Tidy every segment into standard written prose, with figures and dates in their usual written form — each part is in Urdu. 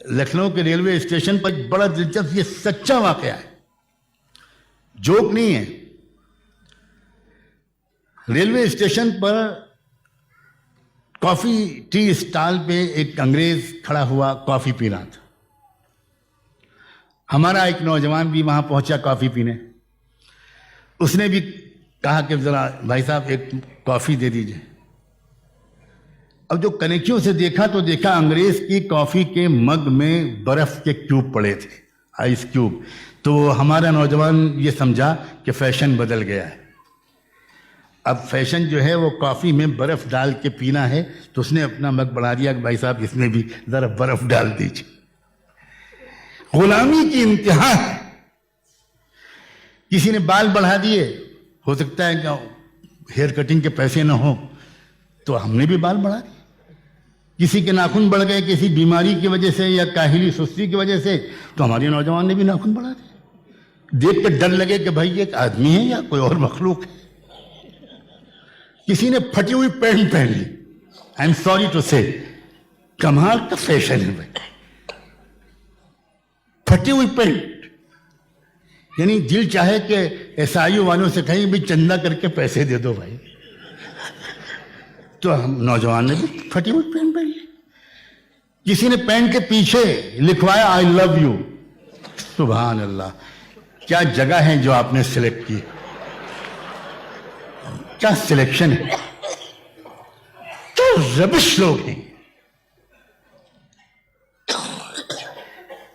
لکھنؤ کے ریلوے اسٹیشن پر ایک بڑا دلچسپ، یہ سچا واقعہ ہے، جوک نہیں ہے۔ ریلوے اسٹیشن پر کافی ٹی اسٹال پہ ایک انگریز کھڑا ہوا کافی پی رہا تھا۔ ہمارا ایک نوجوان بھی وہاں پہنچا کافی پینے، اس نے بھی کہا کہ ذرا بھائی صاحب ایک کافی دے دیجئے۔ اب جو کنیکیوں سے دیکھا تو دیکھا انگریز کی کافی کے مگ میں برف کے کیوب پڑے تھے، آئس کیوب۔ تو ہمارا نوجوان یہ سمجھا کہ فیشن بدل گیا ہے، اب فیشن جو ہے وہ کافی میں برف ڈال کے پینا ہے، تو اس نے اپنا مگ بڑھا دیا کہ بھائی صاحب اس میں بھی ذرا برف ڈال دیجیے۔ غلامی کی انتہا ہے۔ کسی نے بال بڑھا دیے، ہو سکتا ہے کہ ہیئر کٹنگ کے پیسے نہ ہوں تو ہم نے بھی بال بڑھا دیے۔ کسی کے ناخن بڑھ گئے کسی بیماری کی وجہ سے یا کاہلی سستی کی وجہ سے، تو ہمارے نوجوان نے بھی ناخن بڑھا دیے، دیکھ کر ڈر لگے کہ بھائی یہ ایک آدمی ہے یا کوئی اور مخلوق ہے۔ کسی نے پھٹی ہوئی پینٹ پہن لی، آئی ایم سوری ٹو سے، کمال کا فیشن ہے بھائی، پھٹی ہوئی پینٹ، یعنی دل چاہے کہ ایس آئی او والوں سے کہیں بھی چندہ کر کے پیسے دے دو بھائی، تو ہم نوجوان نے بھی پھٹی ہوئی پینٹ پہن لی۔ کسی نے پینٹ کے پیچھے لکھوایا آئی لو یو۔ سبحان اللہ، کیا جگہ ہے جو آپ نے سلیکٹ کی، کیا سلیکشن ہے، کیا ربش لوگ ہیں،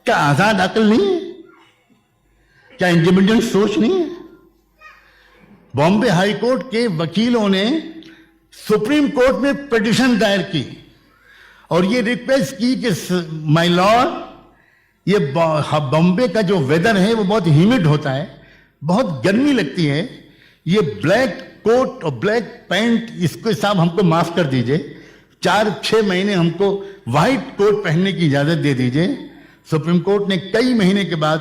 کیا آزاد عقل نہیں ہے، کیا انڈیپینڈنٹ سوچ نہیں ہے۔ بامبے ہائی کورٹ کے وکیلوں نے سپریم کورٹ میں پٹیشن دائر کی اور یہ ریکویسٹ کی کہ مائی لارڈ، یہ بامبے کا جو ویدر ہے وہ بہت ہیومڈ ہوتا ہے، بہت گرمی لگتی ہے، یہ بلیک کوٹ اور بلیک پینٹ اس کو صاحب ہم کو معاف کر دیجئے، 4-6 مہینے ہم کو وائٹ کوٹ پہننے کی اجازت دے دیجئے۔ سپریم کورٹ نے کئی مہینے کے بعد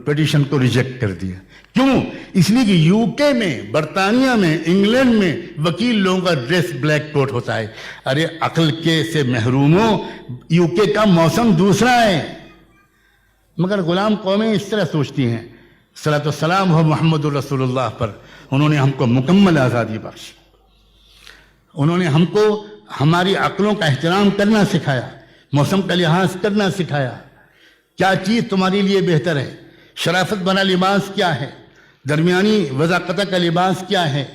پٹیشن کو ریجیکٹ کر دیا۔ کیوں؟ اس لیے کہ یو کے میں، برطانیہ میں، انگلینڈ میں وکیل لوگوں کا ڈریس بلیک کوٹ ہوتا ہے۔ ارے عقل کے سے محروموں، یو کے کا موسم دوسرا ہے۔ مگر غلام قومیں اس طرح سوچتی ہیں۔ صلاۃ والسلام ہو محمد الرسول اللہ پر، انہوں نے ہم کو مکمل آزادی بخشی، انہوں نے ہم کو ہماری عقلوں کا احترام کرنا سکھایا، موسم کا لحاظ کرنا سکھایا، کیا چیز تمہارے لیے بہتر ہے، شرافت بنا لباس کیا ہے، درمیانی وضاقتہ کا لباس کیا ہے،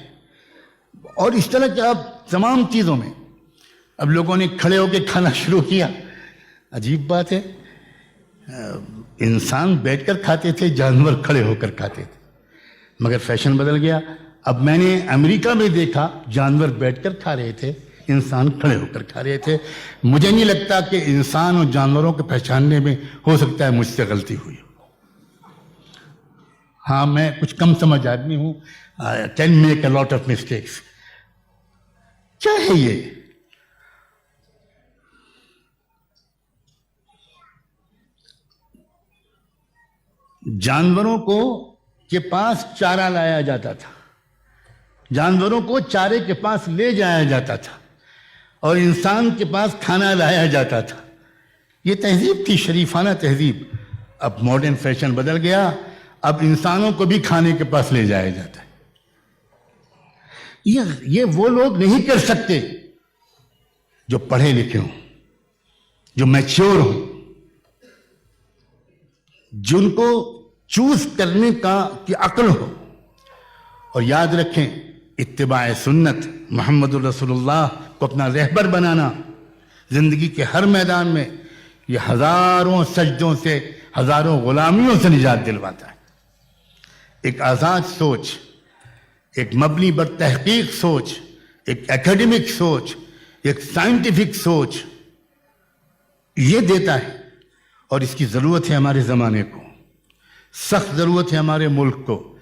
اور اس طرح کے اب تمام چیزوں میں اب لوگوں نے کھڑے ہو کے کھانا شروع کیا۔ عجیب بات ہے، انسان بیٹھ کر کھاتے تھے، جانور کھڑے ہو کر کھاتے تھے، مگر فیشن بدل گیا۔ اب میں نے امریکہ میں دیکھا جانور بیٹھ کر کھا رہے تھے، انسان کھڑے ہو کر کھا رہے تھے۔ مجھے نہیں لگتا کہ انسان اور جانوروں کو پہچاننے میں ہو سکتا ہے مجھ سے غلطی ہوئی۔ ہاں، میں کچھ کم سمجھ آدمی ہوں، can make a lot of mistakes. کیا ہے یہ؟ جانوروں کو کے پاس چارہ لایا جاتا تھا، جانوروں کو چارے کے پاس لے جایا جاتا تھا، اور انسان کے پاس کھانا لایا جاتا تھا۔ یہ تہذیب تھی، شریفانہ تہذیب۔ اب ماڈرن فیشن بدل گیا، اب انسانوں کو بھی کھانے کے پاس لے جایا جاتا ہے۔ یہ وہ لوگ نہیں کر سکتے جو پڑھے لکھے ہوں، جو میچور ہوں، جن کو چوز کرنے کی عقل ہو۔ اور یاد رکھیں، اتباع سنت محمد الرسول اللہ کو اپنا رہبر بنانا زندگی کے ہر میدان میں یہ ہزاروں سجدوں سے، ہزاروں غلامیوں سے نجات دلواتا ہے۔ ایک آزاد سوچ، ایک مبنی بر تحقیق سوچ، ایک ایکیڈمک سوچ، ایک سائنٹیفک سوچ یہ دیتا ہے، اور اس کی ضرورت ہے ہمارے زمانے کو، سخت ضرورت ہے ہمارے ملک کو۔